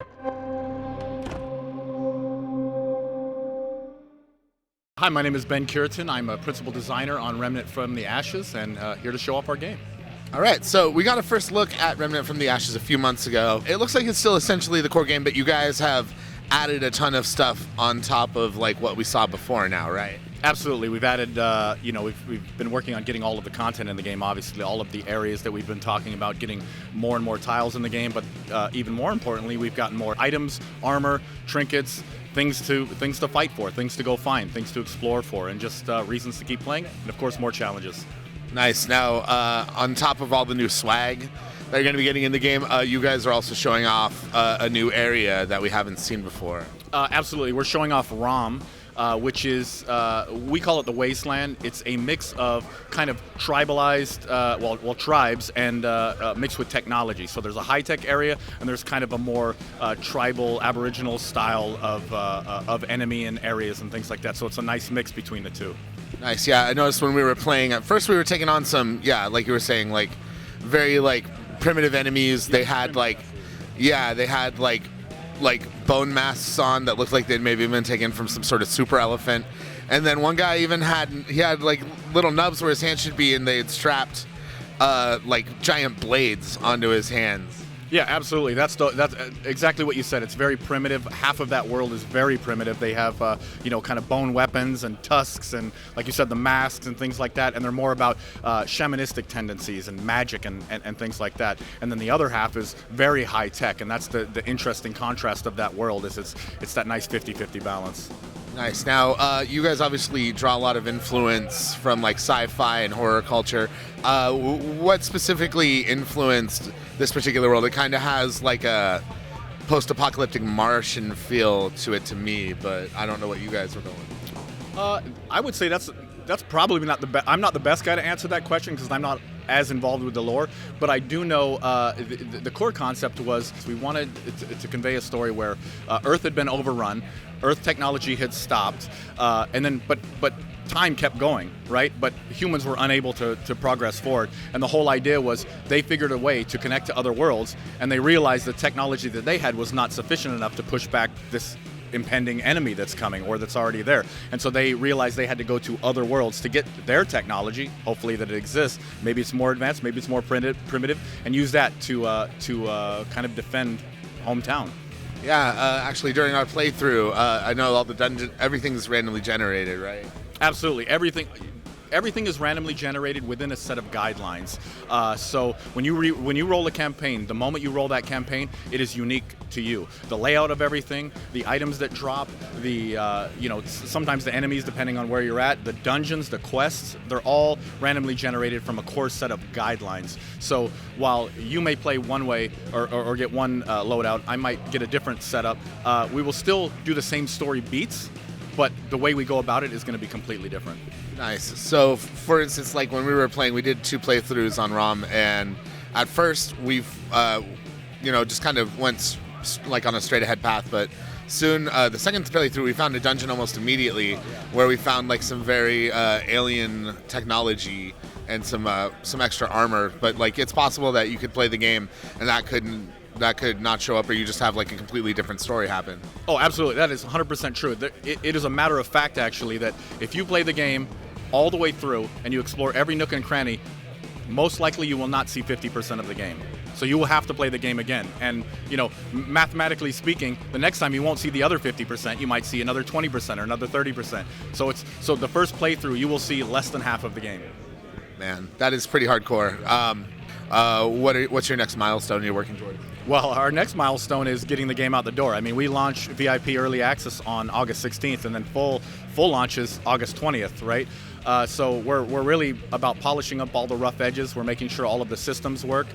Hi, my name is Ben Curitan. I'm a principal designer on Remnant from the Ashes and here to show off our game. All right, so we got a first look at Remnant from the Ashes a few months ago. It looks like it's still essentially the core game, but you guys have added a ton of stuff on top of like what we saw before now, right? Absolutely. We've added, we've been working on getting all of the content in the game, obviously, all of the areas that we've been talking about, getting more and more tiles in the game, but even more importantly, we've gotten more items, armor, trinkets, things to fight for, things to go find, things to explore for, and just reasons to keep playing, and of course, more challenges. Nice. Now, on top of all the new swag that you're going to be getting in the game, you guys are also showing off a new area that we haven't seen before. Absolutely. We're showing off ROM, which is, we call it the Wasteland. It's a mix of kind of tribalized, tribes and mixed with technology. So there's a high-tech area, and there's kind of a more tribal, aboriginal style of enemy and areas and things like that. So it's a nice mix between the two. Nice. Yeah, I noticed when we were playing, at first we were taking on some, like you were saying, like very like primitive enemies. They had like bone masks on that looked like they'd maybe been taken from some sort of super elephant. And then one guy even had like little nubs where his hands should be, and they had strapped like giant blades onto his hands. Yeah, absolutely. That's exactly what you said. It's very primitive. Half of that world is very primitive. They have, kind of bone weapons and tusks and, like you said, the masks and things like that. And they're more about shamanistic tendencies and magic and things like that. And then the other half is very high tech. And that's the interesting contrast of that world. Is it's that nice 50-50 balance. Nice. Now, you guys obviously draw a lot of influence from like sci-fi and horror culture. What specifically influenced this particular world? It kind of has like a post-apocalyptic Martian feel to it to me, but I don't know what you guys are going. I would say that's probably not the best. I'm not the best guy to answer that question because I'm not as involved with the lore, but I do know the core concept was we wanted to convey a story where Earth had been overrun, Earth technology had stopped, and then but time kept going, right? But humans were unable to progress forward, and the whole idea was they figured a way to connect to other worlds, and they realized the technology that they had was not sufficient enough to push back this impending enemy that's coming or that's already there. And so they realized they had to go to other worlds to get their technology, hopefully that it exists. Maybe it's more advanced, maybe it's more primitive, and use that to kind of defend hometown. Yeah, actually during our playthrough, I know all the dungeon, everything's randomly generated, right? Absolutely. Everything is randomly generated within a set of guidelines. So when you roll a campaign, the moment you roll that campaign, it is unique to you. The layout of everything, the items that drop, sometimes the enemies depending on where you're at, the dungeons, the quests, they're all randomly generated from a core set of guidelines. So while you may play one way or get one loadout, I might get a different setup. We will still do the same story beats, but the way we go about it is going to be completely different. Nice. So, for instance, like when we were playing, we did 2 playthroughs on ROM, and at first we've, just kind of went like on a straight ahead path, but soon, the second playthrough, we found a dungeon almost immediately where we found like some very alien technology and some extra armor, but like it's possible that you could play the game and that could not show up, or you just have like a completely different story happen. Oh, absolutely. That is 100% true. It is a matter of fact, actually, that if you play the game all the way through and you explore every nook and cranny, most likely you will not see 50% of the game. So you will have to play the game again. And, mathematically speaking, the next time you won't see the other 50%, you might see another 20% or another 30%. So the first playthrough, you will see less than half of the game. Man, that is pretty hardcore. What's your next milestone you're working toward? Well, our next milestone is getting the game out the door. I mean, we launch VIP Early Access on August 16th, and then full launch is August 20th, right? So we're really about polishing up all the rough edges. We're making sure all of the systems work,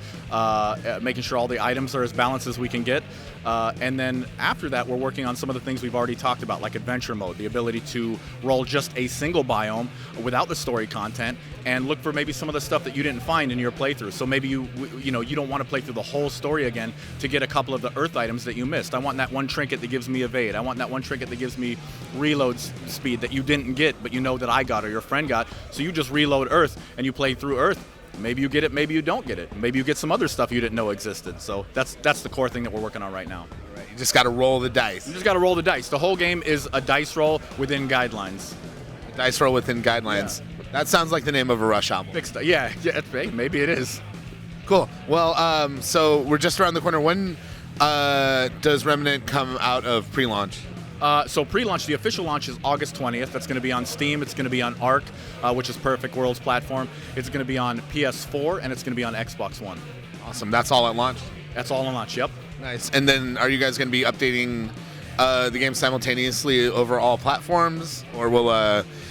making sure all the items are as balanced as we can get. And then after that, we're working on some of the things we've already talked about, like adventure mode, the ability to roll just a single biome without the story content, and look for maybe some of the stuff that you didn't find in your playthrough. So maybe you don't want to play through the whole story again to get a couple of the earth items that you missed. I want that one trinket that gives me evade. I want that one trinket that gives me reload speed that you didn't get, but you know that I got or your friend got. So you just reload earth and you play through earth, maybe you get it, maybe you don't get it. Maybe you get some other stuff you didn't know existed. So that's the core thing that we're working on right now. Right. You just got to roll the dice. You just got to roll the dice. The whole game is a dice roll within guidelines. Dice roll within guidelines. Yeah. That sounds like the name of a Rush album. Yeah, maybe it is. Cool. Well, so we're just around the corner. When does Remnant come out of pre-launch? So pre-launch, the official launch is August 20th. That's going to be on Steam. It's going to be on Arc, which is Perfect World's platform. It's going to be on PS4, and it's going to be on Xbox One. Awesome. That's all at launch? That's all on launch, yep. Nice. And then are you guys going to be updating the game simultaneously over all platforms, or will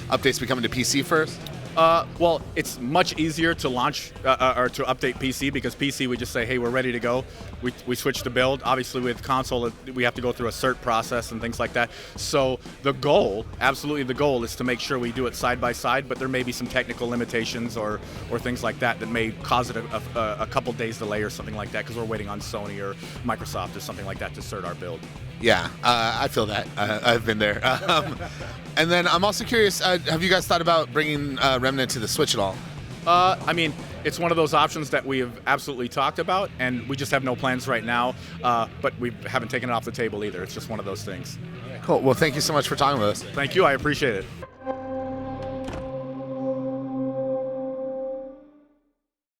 updates be coming to PC first? Well, it's much easier to launch or to update PC, because PC we just say, hey, we're ready to go. We switch to build. Obviously with console, we have to go through a cert process and things like that. So the goal, absolutely the goal, is to make sure we do it side by side, but there may be some technical limitations or things like that may cause it a couple days delay or something like that, because we're waiting on Sony or Microsoft or something like that to cert our build. Yeah, I feel that. I've been there. And then I'm also curious, have you guys thought about bringing Remnant to the Switch at all? I mean, it's one of those options that we have absolutely talked about, and we just have no plans right now, but we haven't taken it off the table either. It's just one of those things. Cool. Well, thank you so much for talking with us. Thank you. I appreciate it.